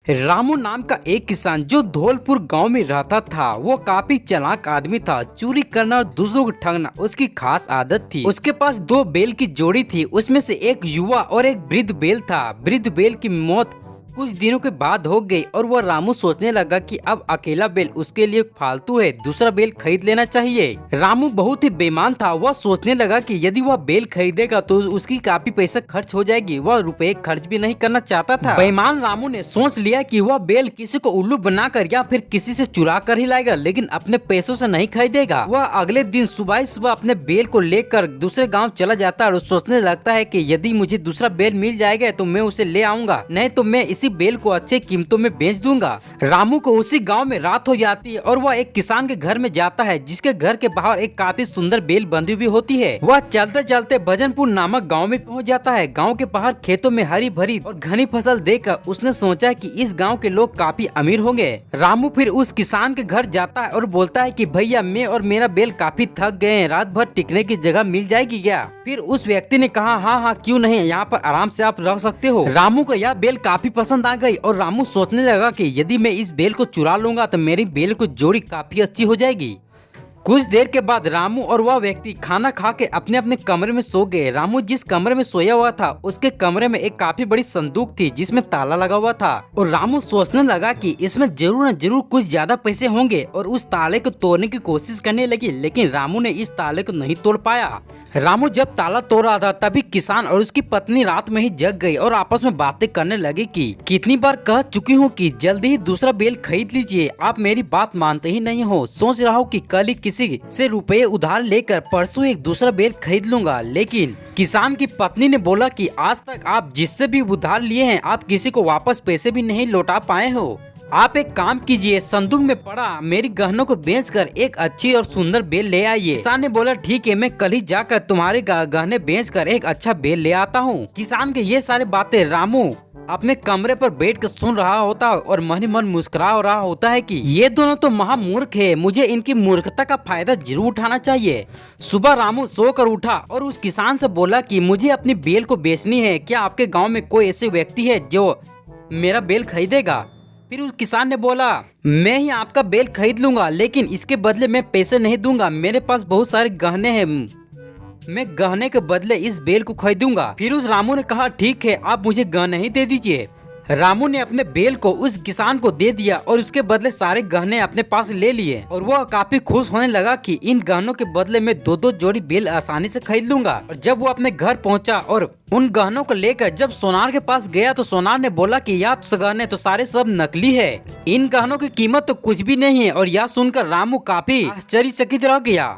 रामू नाम का एक किसान जो धौलपुर गांव में रहता था, वो काफी चालाक आदमी था। चोरी करना और दूसरों को ठगना उसकी खास आदत थी। उसके पास दो बैल की जोड़ी थी, उसमें से एक युवा और एक वृद्ध बैल था। वृद्ध बैल की मौत कुछ दिनों के बाद हो गई और वह रामू सोचने लगा कि अब अकेला बैल उसके लिए फालतू है, दूसरा बैल खरीद लेना चाहिए। रामू बहुत ही बेईमान था। वह सोचने लगा कि यदि वह बैल खरीदेगा तो उसकी काफी पैसा खर्च हो जाएगी। वह रुपए खर्च भी नहीं करना चाहता था। बेईमान रामू ने सोच लिया कि वह बैल किसी को उल्लू बनाकर या फिर किसी से चुरा कर ही लाएगा, लेकिन अपने पैसों से नहीं खरीदेगा। वह अगले दिन सुबह सुबह अपने बैल को लेकर दूसरे गाँव चला जाता है और सोचने लगता है कि यदि मुझे दूसरा बैल मिल जाएगा तो मैं उसे ले आऊंगा, नहीं तो मैं इसी बैल को अच्छे कीमतों में बेच दूंगा। रामू को उसी गांव में रात हो जाती है और वह एक किसान के घर में जाता है, जिसके घर के बाहर एक काफी सुंदर बैल बंधी हुई होती है। वह चलते चलते भजनपुर नामक गांव में पहुंच जाता है। गांव के बाहर खेतों में हरी भरी और घनी फसल देखकर उसने सोचा कि इस गांव के लोग काफी अमीर होंगे। रामू फिर उस किसान के घर जाता है और बोलता है कि भैया, मैं और मेरा बैल काफी थक गए हैं, रात भर टिकने की जगह मिल जाएगी क्या? फिर उस व्यक्ति ने कहा, हाँ हाँ क्यों नहीं, यहाँ पर आराम से आप रह सकते हो। रामू को यह बैल काफी पसंद आ गई और रामू सोचने लगा कि यदि मैं इस बैल को चुरा लूंगा तो मेरी बैल को जोड़ी काफी अच्छी हो जाएगी। कुछ देर के बाद रामू और वह व्यक्ति खाना खा के अपने अपने कमरे में सो गए। रामू जिस कमरे में सोया हुआ था उसके कमरे में एक काफी बड़ी संदूक थी जिसमें ताला लगा हुआ था और रामू सोचने लगा कि इसमें जरूर न जरूर कुछ ज्यादा पैसे होंगे और उस ताले को तोड़ने की कोशिश करने लगी, लेकिन रामू ने इस ताले को नहीं तोड़ पाया। रामू जब ताला तोड़ रहा था तभी किसान और उसकी पत्नी रात में ही जग गई और आपस में बातें करने लगी कि कितनी बार कह चुकी हूँ कि जल्दी ही दूसरा बैल खरीद लीजिए, आप मेरी बात मानते ही नहीं हो। सोच रहा हूँ कि कल ही किसी से रुपए उधार लेकर परसों एक दूसरा बैल खरीद लूंगा, लेकिन किसान की पत्नी ने बोला कि आज तक आप जिससे भी उधार लिए हैं आप किसी को वापस पैसे भी नहीं लौटा पाए हो। आप एक काम कीजिए, संदूक में पड़ा मेरी गहनों को बेचकर एक अच्छी और सुंदर बैल ले आइए। किसान ने बोला ठीक है, मैं कल ही जाकर तुम्हारे गहने बेचकर एक अच्छा बैल ले आता हूँ। किसान के ये सारी बातें रामू अपने कमरे पर बैठकर सुन रहा होता और मन ही मन मुस्कुरा रहा होता है कि ये दोनों तो महामूर्ख है, मुझे इनकी मूर्खता का फायदा जरूर उठाना चाहिए। सुबह रामू सोकर उठा और उस किसान से बोला कि मुझे अपनी बैल को बेचनी है, क्या आपके गाँव में कोई ऐसे व्यक्ति है जो मेरा बैल खरीदेगा? फिर उस किसान ने बोला, मैं ही आपका बैल खरीद लूंगा, लेकिन इसके बदले मैं पैसे नहीं दूंगा, मेरे पास बहुत सारे गहने हैं, मैं गहने के बदले इस बैल को खरीदूंगा। फिर उस रामू ने कहा ठीक है, आप मुझे गहने ही दे दीजिए। रामू ने अपने बैल को उस किसान को दे दिया और उसके बदले सारे गहने अपने पास ले लिए और वह काफी खुश होने लगा कि इन गहनों के बदले में दो दो जोड़ी बैल आसानी से खरीद लूंगा। और जब वो अपने घर पहुंचा और उन गहनों को लेकर जब सोनार के पास गया तो सोनार ने बोला कि यह गहने तो सारे सब नकली है, इन गहनों की कीमत तो कुछ भी नहीं है। और यह सुनकर रामू काफी आश्चर्यचकित रह गया।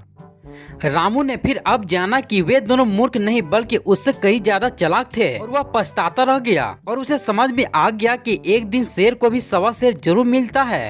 रामू ने फिर अब जाना कि वे दोनों मूर्ख नहीं बल्कि उससे कहीं ज्यादा चालाक थे और वह पछताता रह गया और उसे समझ में आ गया कि एक दिन शेर को भी सवा शेर जरूर मिलता है।